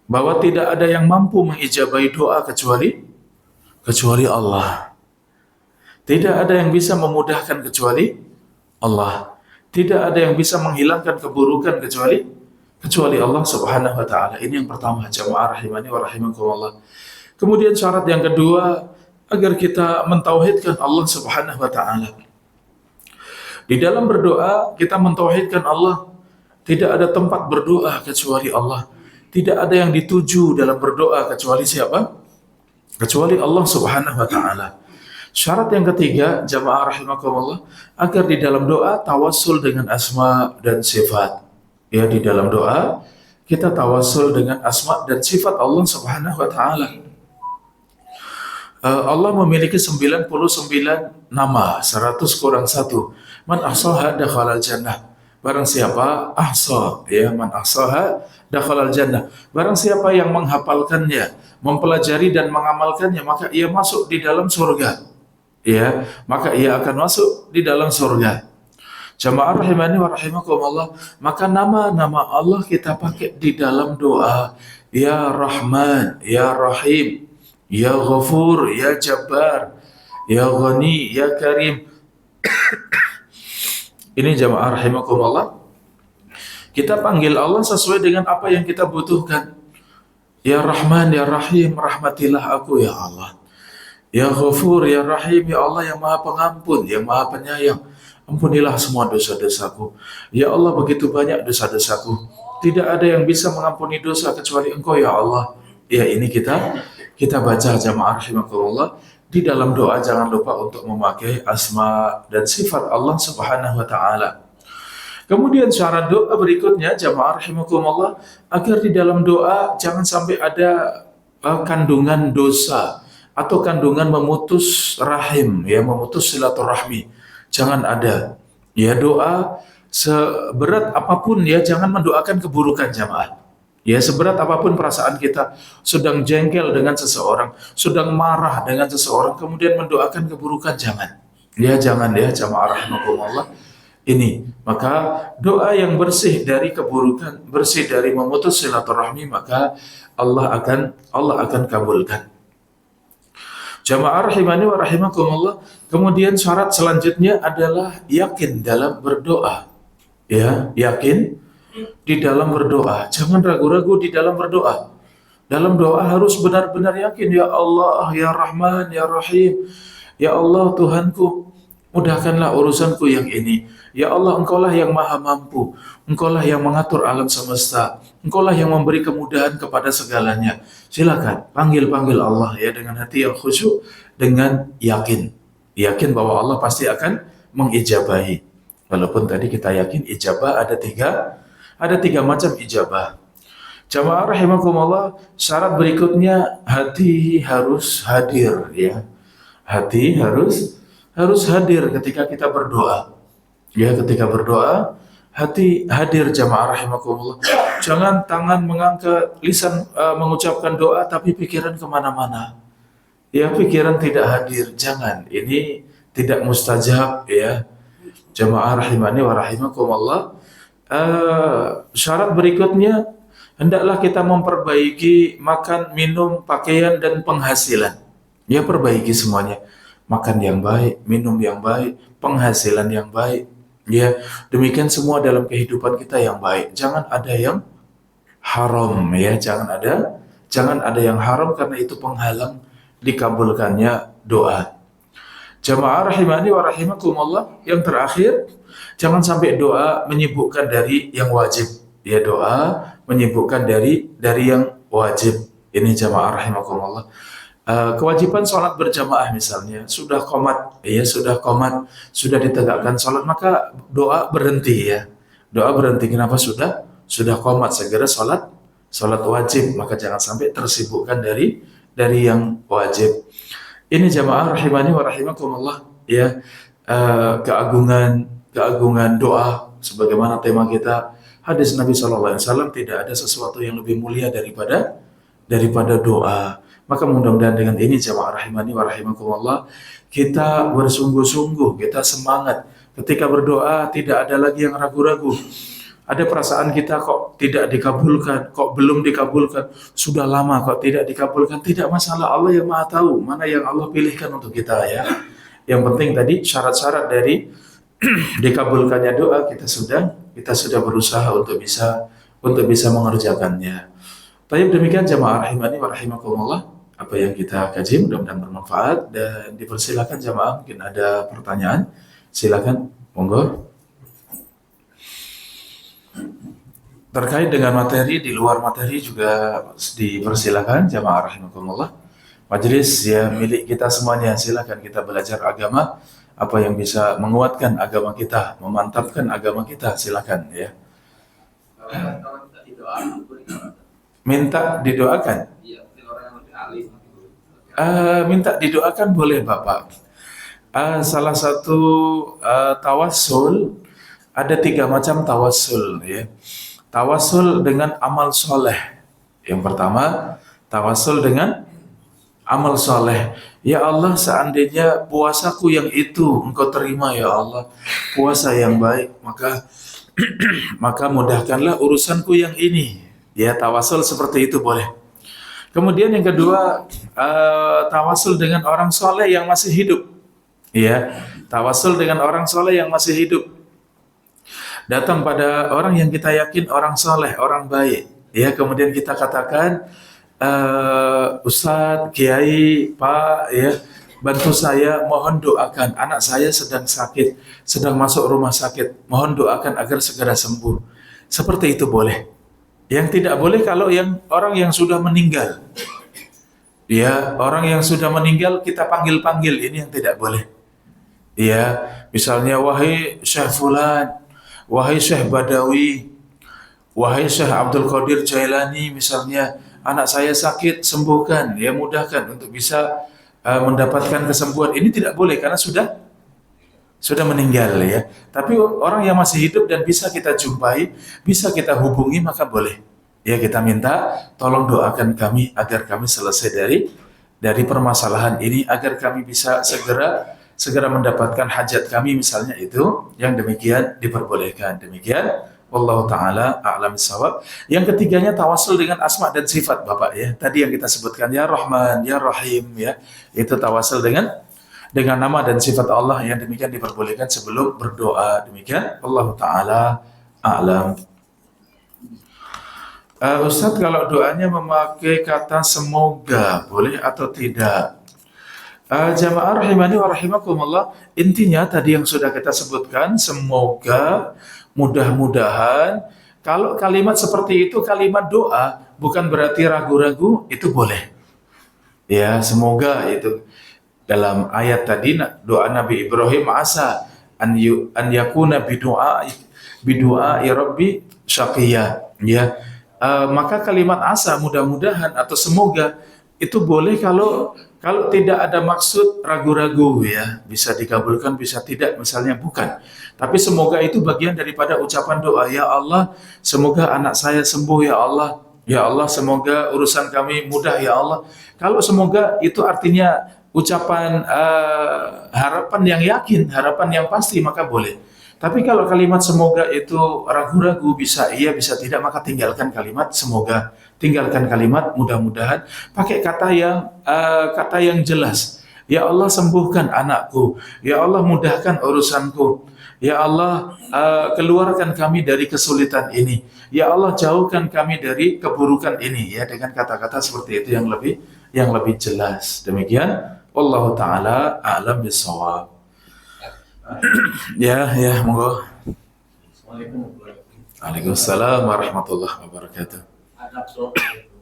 bahwa tidak ada yang mampu mengijabahi doa kecuali Allah. Tidak ada yang bisa memudahkan kecuali Allah. Tidak ada yang bisa menghilangkan keburukan kecuali Allah Subhanahu wa taala. Ini yang pertama, jamaah rahimani wa rahimakumullah. Kemudian syarat yang kedua, agar kita mentauhidkan Allah Subhanahu wa taala. Di dalam berdoa kita mentauhidkan Allah. Tidak ada tempat berdoa kecuali Allah. Tidak ada yang dituju dalam berdoa kecuali siapa? Kecuali Allah Subhanahu wa taala. Syarat yang ketiga, jamaah rahimakumullah, agar di dalam doa tawassul dengan asma dan sifat. Ya, di dalam doa kita tawassul dengan asma dan sifat Allah Subhanahu wa taala. Allah memiliki 99 nama, 100 kurang 1. Man ahsaha dakhalal jannah. Barang siapa ahsa, ya, man ahsaha dakhalal jannah. Barang siapa yang menghafalkannya, mempelajari dan mengamalkannya, maka ia masuk di dalam surga. Ya, maka ia akan masuk di dalam surga. Jamaah rahimani wa rahimakumullah, maka nama-nama Allah kita pakai di dalam doa. Ya Rahman, Ya Rahim, Ya Ghafur, Ya Jabbar, Ya Ghani, Ya Karim. Ini jamaah rahimakumullah, kita panggil Allah sesuai dengan apa yang kita butuhkan. Ya Rahman, Ya Rahim, rahmatilah aku ya Allah. Ya Ghafur, Ya Rahim, ya Allah yang Maha Pengampun, yang Maha Penyayang. Ampunilah semua dosa-dosaku. Ya Allah, begitu banyak dosa-dosaku. Tidak ada yang bisa mengampuni dosa kecuali Engkau ya Allah. Ya, ini kita baca jamaah rahimakumullah. Di dalam doa jangan lupa untuk memakai asma dan sifat Allah Subhanahu wa taala. Kemudian syarat doa berikutnya jamaah rahimakumullah, agar di dalam doa jangan sampai ada kandungan dosa atau kandungan memutus rahim, ya, memutus silaturahmi. Jangan ada. Ya, doa seberat apapun, ya, jangan mendoakan keburukan jamaah. Ya, seberat apapun perasaan kita, sedang jengkel dengan seseorang, sedang marah dengan seseorang, kemudian mendoakan keburukan, jangan. Ya, jangan ya jamaah rahimakumullah. Ini, maka doa yang bersih dari keburukan, bersih dari memutus silaturahmi, maka Allah akan kabulkan. Jamaah rahimani wa rahimakumullah. Kemudian syarat selanjutnya adalah yakin dalam berdoa. Ya, yakin di dalam berdoa. Jangan ragu-ragu di dalam berdoa. Dalam doa harus benar-benar yakin, ya Allah, ya Rahman, ya Rahim. Ya Allah Tuhanku, mudahkanlah urusanku yang ini. Ya Allah, Engkaulah yang maha mampu. Engkaulah yang mengatur alam semesta. Engkaulah yang memberi kemudahan kepada segalanya. Silakan panggil Allah ya dengan hati yang khusyuk, dengan yakin. Yakin bahwa Allah pasti akan mengijabahi. Walaupun tadi kita yakin ijabah ada tiga macam ijabah. Jamaah rahimakumullah, syarat berikutnya hati harus hadir ya. Hati harus hadir ketika kita berdoa. Ya, ketika berdoa, hati hadir jamaah rahimakumullah. Jangan tangan mengangkat, lisan mengucapkan doa, tapi pikiran kemana-mana. Ya, pikiran tidak hadir. Jangan. Ini tidak mustajab ya. Jamaah rahimani wa rahimakumullah. Syarat berikutnya, hendaklah kita memperbaiki makan, minum, pakaian, dan penghasilan. Ya, perbaiki semuanya. Makan yang baik, minum yang baik, penghasilan yang baik. Ya, demikian semua dalam kehidupan kita yang baik. Jangan ada yang haram ya, jangan ada yang haram karena itu penghalang dikabulkannya doa. Jamaah rahimani wa rahimakumullah, yang terakhir, jangan sampai doa menyibukkan dari yang wajib. Ya, doa menyibukkan dari yang wajib. Ini jamaah rahimakumullah. Kewajiban sholat berjamaah misalnya sudah qomat, ya sudah ditegakkan sholat, maka doa berhenti ya, doa berhenti. Kenapa? Sudah qomat, segera sholat wajib, maka jangan sampai tersibukkan dari yang wajib. Ini jamaah rahimani wa rahimakumullah ya, keagungan doa sebagaimana tema kita, hadis Nabi SAW, tidak ada sesuatu yang lebih mulia daripada doa. Maka mudah-mudahan dengan ini jamaah rahimani wa rahimakumullah, kita bersungguh-sungguh, kita semangat ketika berdoa, tidak ada lagi yang ragu-ragu. Ada perasaan kita kok tidak dikabulkan, kok belum dikabulkan, sudah lama kok tidak dikabulkan. Tidak masalah, Allah yang maha tahu mana yang Allah pilihkan untuk kita ya. Yang penting tadi syarat-syarat dari dikabulkannya doa, kita sudah berusaha untuk bisa mengerjakannya. Baik, demikian jamaah rahimani wa rahimakumullah, apa yang kita kaji mudah-mudahan bermanfaat, dan dipersilakan jamaah mungkin ada pertanyaan, silakan, monggo. Terkait dengan materi, di luar materi juga dipersilakan jamaah rahimakumullah. Majelis ya milik kita semuanya, silakan kita belajar agama, apa yang bisa menguatkan agama kita, memantapkan agama kita, silakan ya. Minta didoakan. Minta didoakan boleh Bapak. Salah satu tawassul, ada 3 macam tawassul ya. Tawassul dengan amal soleh. Yang pertama, tawassul dengan amal soleh. Ya Allah, seandainya puasaku yang itu Engkau terima ya Allah, puasa yang baik, maka mudahkanlah urusanku yang ini. Ya, tawasul seperti itu boleh. Kemudian yang kedua, tawasul dengan orang soleh yang masih hidup. Ya, tawasul dengan orang soleh yang masih hidup. Datang pada orang yang kita yakin orang soleh, orang baik. Ya, kemudian kita katakan, Ustadz, Kiai, Pak, ya, bantu saya, mohon doakan. Anak saya sedang sakit, sedang masuk rumah sakit. Mohon doakan agar segera sembuh. Seperti itu boleh. Yang tidak boleh kalau orang yang sudah meninggal. Ya, orang yang sudah meninggal kita panggil-panggil, ini yang tidak boleh. Ya, misalnya wahai Syekh Fulan, wahai Syekh Badawi, wahai Syekh Abdul Qadir Jailani misalnya, anak saya sakit, sembuhkan, ya mudahkan untuk bisa mendapatkan kesembuhan. Ini tidak boleh karena sudah meninggal ya. Tapi orang yang masih hidup dan bisa kita jumpai, bisa kita hubungi, maka boleh. Ya, kita minta tolong doakan kami agar kami selesai dari permasalahan ini, agar kami bisa segera mendapatkan hajat kami misalnya, itu yang demikian diperbolehkan. Demikian wallahu taala a'lam bissawab. Yang ketiganya tawasul dengan asma dan sifat Bapak ya. Tadi yang kita sebutkan ya Rahman, ya Rahim ya. Itu tawasul dengan nama dan sifat Allah, yang demikian diperbolehkan sebelum berdoa. Demikian wallahu taala a'lam. Ustadz, kalau doanya memakai kata semoga boleh atau tidak? Jamaah rahimani wa rahimakumullah, intinya tadi yang sudah kita sebutkan, semoga, mudah-mudahan. Kalau kalimat seperti itu kalimat doa, bukan berarti ragu-ragu, itu boleh. Ya, semoga itu dalam ayat tadi doa Nabi Ibrahim, asa an yakuna bidu'a rabbi syaqiyya ya. Maka kalimat asa, mudah-mudahan atau semoga itu boleh kalau tidak ada maksud ragu-ragu ya, bisa dikabulkan bisa tidak misalnya, bukan. Tapi semoga itu bagian daripada ucapan doa, ya Allah semoga anak saya sembuh ya Allah, ya Allah semoga urusan kami mudah ya Allah. Kalau semoga itu artinya ucapan harapan yang yakin, harapan yang pasti, maka boleh. Tapi kalau kalimat semoga itu ragu-ragu, bisa iya bisa tidak, maka tinggalkan kalimat semoga, tinggalkan kalimat mudah-mudahan, pakai kata yang jelas. Ya Allah sembuhkan anakku, ya Allah mudahkan urusanku, ya Allah keluarkan kami dari kesulitan ini, ya Allah jauhkan kami dari keburukan ini, ya, dengan kata-kata seperti itu yang lebih jelas. Demikian wallahu taala a'lam bissawab. Ya, monggo. Assalamualaikum warahmatullahi wabarakatuh. Waalaikumsalam warahmatullahi wabarakatuh. Adab doa itu,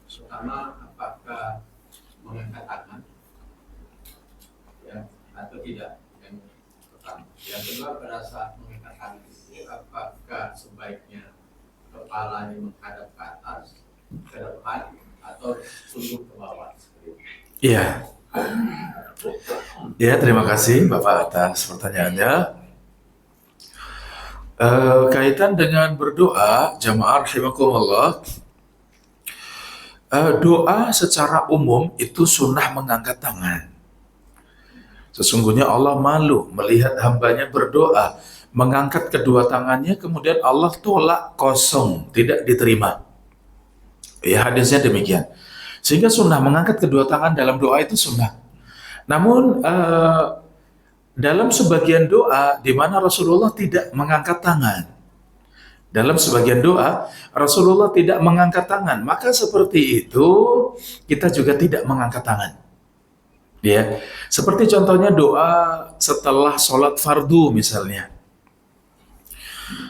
pertama apakah mengangkat tangan, ya, atau tidak? Yang pertama. Yang kedua, pada saat mengangkat tangan itu, apakah sebaiknya kepalanya menghadap ke atas, ke depan, atau tunduk ke bawah? Iya. Ya, terima kasih Bapak atas pertanyaannya. Kaitan dengan berdoa, jamaah rahimakumullah, doa secara umum itu sunnah mengangkat tangan. Sesungguhnya Allah malu melihat hambanya berdoa, mengangkat kedua tangannya, kemudian Allah tolak kosong, tidak diterima. Ya, hadisnya demikian. Sehingga sunnah mengangkat kedua tangan dalam doa itu sunnah. Namun dalam sebagian doa di mana Rasulullah tidak mengangkat tangan, dalam sebagian doa Rasulullah tidak mengangkat tangan, maka seperti itu kita juga tidak mengangkat tangan. Ya, seperti contohnya doa setelah sholat fardu misalnya,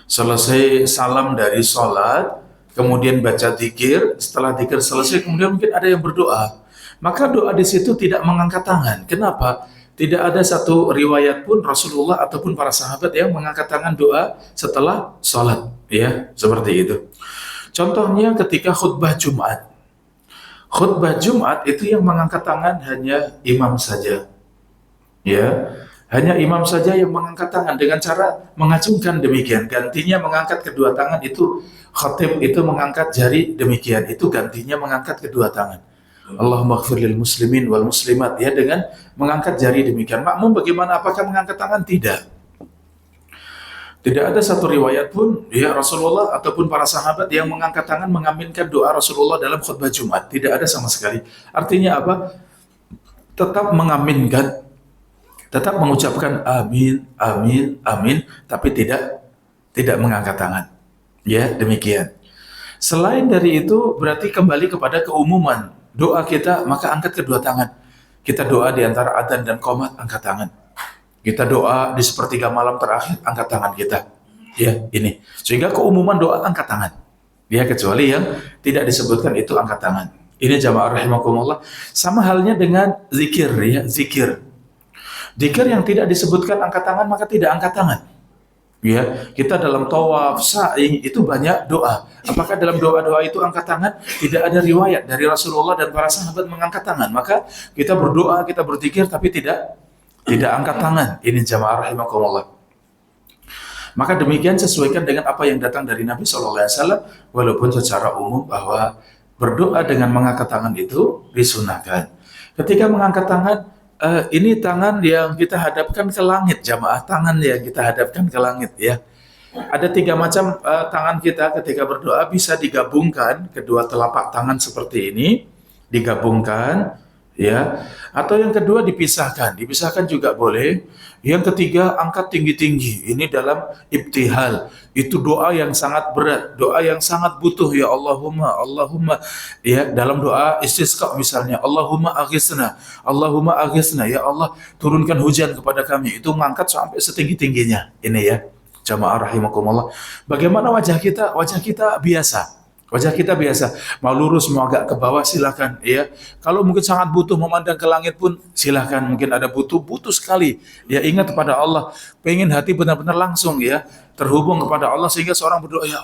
selesai salam dari sholat, kemudian baca dzikir, setelah dzikir selesai kemudian mungkin ada yang berdoa. Maka doa di situ tidak mengangkat tangan. Kenapa? Tidak ada satu riwayat pun Rasulullah ataupun para sahabat yang mengangkat tangan doa setelah sholat. Ya, seperti itu. Contohnya ketika khutbah Jumat. Khutbah Jumat itu yang mengangkat tangan hanya imam saja. Ya, hanya imam saja yang mengangkat tangan dengan cara mengacungkan demikian. Gantinya mengangkat kedua tangan itu khatib itu mengangkat jari demikian. Itu gantinya mengangkat kedua tangan. Allahumma ighfir lil muslimin wal muslimat, ya, dengan mengangkat jari demikian. Makmum bagaimana? Apakah mengangkat tangan? Tidak. Tidak ada satu riwayat pun ya Rasulullah ataupun para sahabat yang mengangkat tangan mengaminkan doa Rasulullah dalam khutbah Jumat. Tidak ada sama sekali. Artinya apa? Tetap mengaminkan, tetap mengucapkan amin, amin, amin, tapi tidak mengangkat tangan. Ya, demikian. Selain dari itu berarti kembali kepada keumuman doa kita, maka angkat kedua tangan. Kita doa di antara adzan dan qomat, angkat tangan. Kita doa di sepertiga malam terakhir, angkat tangan kita. Ya, ini. Sehingga keumuman doa angkat tangan. Ya, kecuali yang tidak disebutkan itu angkat tangan. Ini jamaah rahimakumullah. Sama halnya dengan zikir, ya, zikir. Zikir yang tidak disebutkan angkat tangan, maka tidak angkat tangan. Ya, kita dalam tawaf, sa'i itu banyak doa. Apakah dalam doa-doa itu angkat tangan? Tidak ada riwayat dari Rasulullah dan para sahabat mengangkat tangan. Maka kita berdoa, kita berzikir, tapi tidak angkat tangan. Ini jamaah rahimakumullah. Maka demikian sesuaikan dengan apa yang datang dari Nabi SAW, walaupun secara umum bahwa berdoa dengan mengangkat tangan itu disunahkan. Ketika mengangkat tangan, ini tangan yang kita hadapkan ke langit, jamaah, tangan yang kita hadapkan ke langit, ya. Ada 3 macam tangan kita ketika berdoa, bisa digabungkan kedua telapak tangan seperti ini, digabungkan, ya. Atau yang kedua dipisahkan juga boleh. Yang ketiga angkat tinggi-tinggi. Ini dalam ibtihal. Itu doa yang sangat berat, doa yang sangat butuh, ya Allahumma, ya, dalam doa istisqa misalnya, Allahumma aghisna, ya Allah turunkan hujan kepada kami. Itu mengangkat sampai setinggi-tingginya. Ini ya, jamaah rahimakumullah. Bagaimana wajah kita? Wajah kita biasa. Wajah kita biasa, mau lurus mau agak ke bawah silakan, ya. Kalau mungkin sangat butuh memandang ke langit pun silakan. Mungkin ada butuh sekali, ya, ingat kepada Allah, pengen hati benar-benar langsung, ya, terhubung kepada Allah sehingga seorang berdoa ya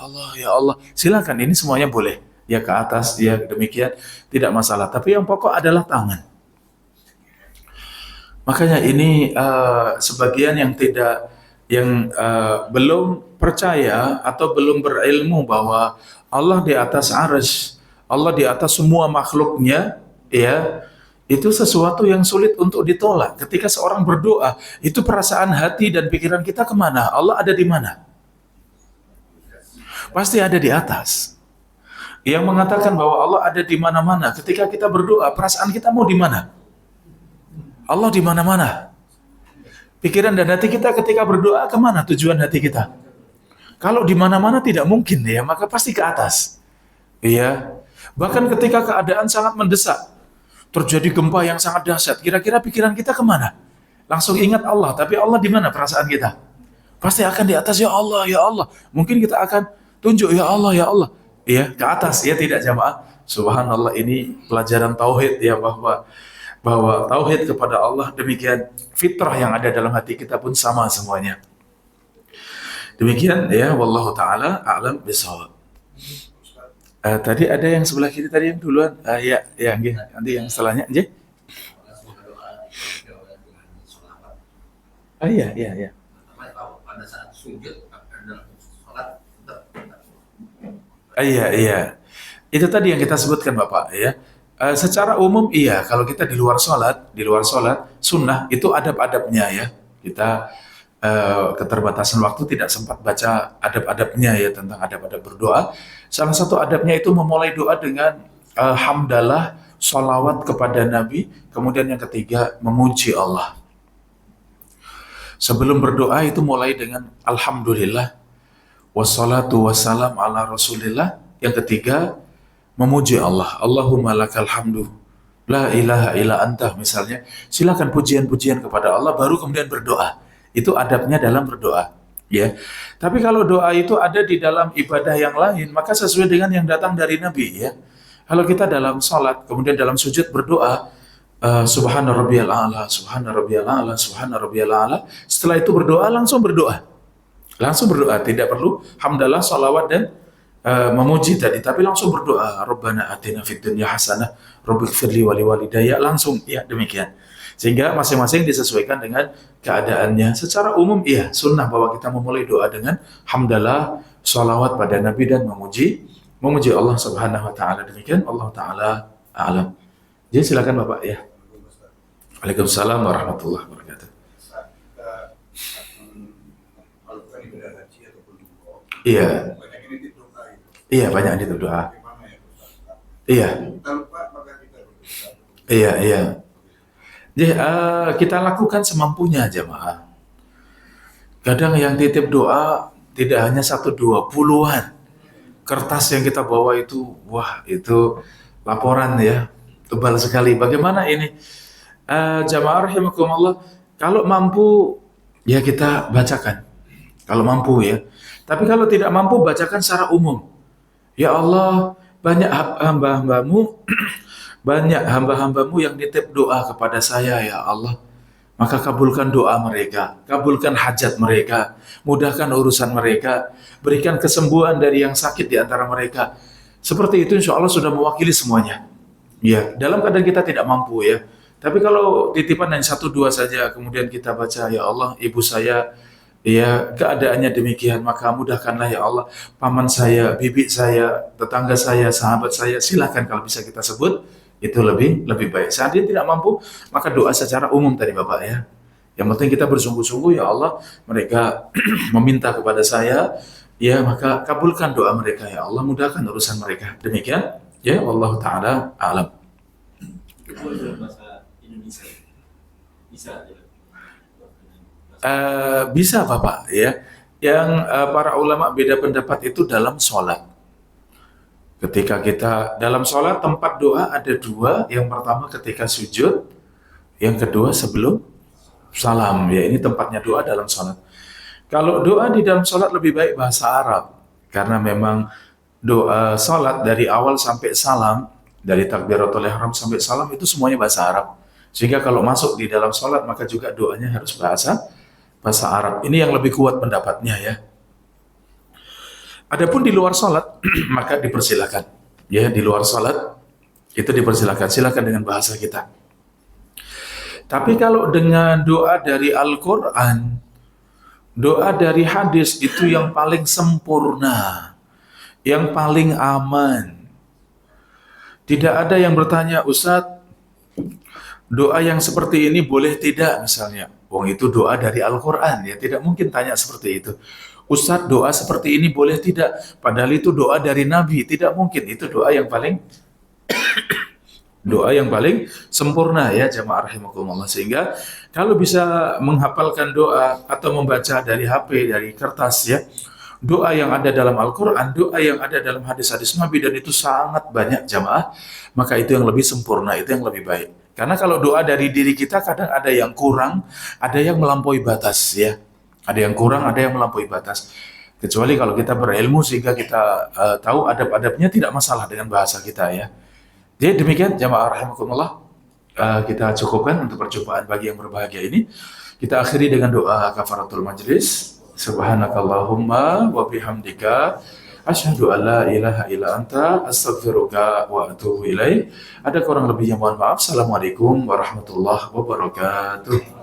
Allah, silakan. Ini semuanya boleh, ya, ke atas, ya, demikian, tidak masalah. Tapi yang pokok adalah tangan. Makanya ini sebagian yang belum percaya atau belum berilmu bahwa Allah di atas arsy, Allah di atas semua makhluknya, ya, itu sesuatu yang sulit untuk ditolak. Ketika seorang berdoa, itu perasaan hati dan pikiran kita kemana? Allah ada di mana? Pasti ada di atas. Yang mengatakan bahwa Allah ada di mana-mana. Ketika kita berdoa, perasaan kita mau di mana? Allah di mana-mana. Pikiran dan hati kita ketika berdoa kemana tujuan hati kita? Kalau di mana-mana tidak mungkin, ya, maka pasti ke atas. Iya. Bahkan ketika keadaan sangat mendesak, terjadi gempa yang sangat dahsyat, kira-kira pikiran kita kemana? Langsung ingat Allah, tapi Allah di mana perasaan kita? Pasti akan di atas, ya Allah, ya Allah. Mungkin kita akan tunjuk, ya Allah, ya Allah. Iya, ke atas, ya, tidak jamaah. Subhanallah, ini pelajaran tauhid, ya, bahwa tauhid kepada Allah demikian, fitrah yang ada dalam hati kita pun sama semuanya. Demikian, ya, wallahu taala a'lam bishawab. Tadi ada yang sebelah kiri tadi yang duluan. Ya, nggih. Nanti yang setelahnya, nggih. Iya. Pada saat sujud salat Iya. Itu tadi yang kita sebutkan, Bapak, ya. Secara umum iya, kalau kita di luar sholat sunnah itu adab-adabnya, ya. Kita keterbatasan waktu tidak sempat baca adab-adabnya, ya, tentang adab-adab berdoa. Salah satu adabnya itu memulai doa dengan hamdalah, sholawat kepada Nabi. Kemudian yang ketiga memuji Allah. Sebelum berdoa itu mulai dengan alhamdulillah, wassalatu wassalam ala rasulillah. Yang ketiga memuji Allah. Allahumma lakal hamdu, la ilaha illa anta, misalnya. Silakan pujian-pujian kepada Allah, baru kemudian berdoa. Itu adabnya dalam berdoa, ya. Tapi kalau doa itu ada di dalam ibadah yang lain, maka sesuai dengan yang datang dari Nabi, ya. Kalau kita dalam salat, kemudian dalam sujud berdoa, subhana rabbiyal a'la, subhana rabbiyal a'la, subhana rabbiyal a'la. Setelah itu berdoa, langsung berdoa, tidak perlu hamdalah, salawat memuji tadi, tapi langsung berdoa, Rabbana atina fid dunya hasanah, Rabbighfirli wa liwalidayya, langsung ya demikian. Sehingga masing-masing disesuaikan dengan keadaannya. Secara umum iya, sunnah bahwa kita memulai doa dengan hamdalah, sholawat pada Nabi dan memuji Allah Subhanahu wa taala. Demikian Allah taala a'lam. Jadi silakan Bapak ya. Waalaikumsalam warahmatullahi wabarakatuh. Iya. Iya, banyak itu doa. Iya. Iya, iya. Jadi kita lakukan semampunya jemaah. Kadang yang titip doa tidak hanya 1, 2, puluhan. Kertas yang kita bawa itu, wah itu laporan ya, tebal sekali. Bagaimana ini? Jamaah rahimakumullah, kalau mampu ya kita bacakan. Kalau mampu ya. Tapi kalau tidak mampu bacakan secara umum. Ya Allah, banyak hamba-hambamu banyak hamba-hambamu yang nitip doa kepada saya ya Allah. Maka kabulkan doa mereka, kabulkan hajat mereka, mudahkan urusan mereka, berikan kesembuhan dari yang sakit di antara mereka. Seperti itu insya Allah sudah mewakili semuanya. Ya, dalam keadaan kita tidak mampu ya. Tapi kalau titipan hanya 1, 2 saja, kemudian kita baca, ya Allah, ibu saya, ya keadaannya demikian, maka mudahkanlah ya Allah, paman saya, bibi saya, tetangga saya, sahabat saya, silahkan kalau bisa kita sebut, itu lebih baik. Saat dia tidak mampu, maka doa secara umum tadi Bapak ya. Yang penting kita bersungguh-sungguh, ya Allah, mereka meminta kepada saya, ya maka kabulkan doa mereka ya Allah, mudahkan urusan mereka. Demikian, ya Allah Ta'ala a'lam. Bahasa Indonesia bisa Bisa Bapak ya. Yang para ulama beda pendapat itu dalam sholat. Ketika kita dalam sholat, tempat doa ada 2. Yang pertama ketika sujud, yang kedua sebelum salam. Ya, ini tempatnya doa dalam sholat. Kalau doa di dalam sholat lebih baik bahasa Arab, karena memang doa sholat dari awal sampai salam, dari takbiratul ihram sampai salam itu semuanya bahasa Arab. Sehingga kalau masuk di dalam sholat maka juga doanya harus bahasa Arab. Ini yang lebih kuat pendapatnya ya. Adapun di luar sholat maka dipersilakan. Ya, di luar sholat itu dipersilakan. Silakan dengan bahasa kita. Tapi kalau dengan doa dari Al-Quran, doa dari hadis itu yang paling sempurna, yang paling aman. Tidak ada yang bertanya, Ustadz, doa yang seperti ini boleh tidak misalnya. Wong itu doa dari Al-Quran, ya tidak mungkin tanya seperti itu. Ustadz, doa seperti ini boleh tidak? Padahal itu doa dari Nabi, tidak mungkin. Itu doa yang paling sempurna ya jamaah rahimakumullah. Sehingga kalau bisa menghafalkan doa atau membaca dari HP, dari kertas ya, doa yang ada dalam Al-Quran, doa yang ada dalam hadis-hadis Nabi, dan itu sangat banyak jamaah, maka itu yang lebih sempurna, itu yang lebih baik. Karena kalau doa dari diri kita kadang ada yang kurang, ada yang melampaui batas ya. Ada yang kurang, ada yang melampaui batas. Kecuali kalau kita berilmu sehingga kita tahu adab-adabnya, tidak masalah dengan bahasa kita ya. Jadi demikian jamaah rahimakumullah, kita cukupkan untuk perjumpaan bagi yang berbahagia ini. Kita akhiri dengan doa kafaratul majlis. Subhanakallahumma wa bihamdika asyhadu an la ilaha illa anta astaghfiruka wa atubu ilaik. Ada kurang lebihnya mohon maaf. Assalamualaikum warahmatullahi wabarakatuh.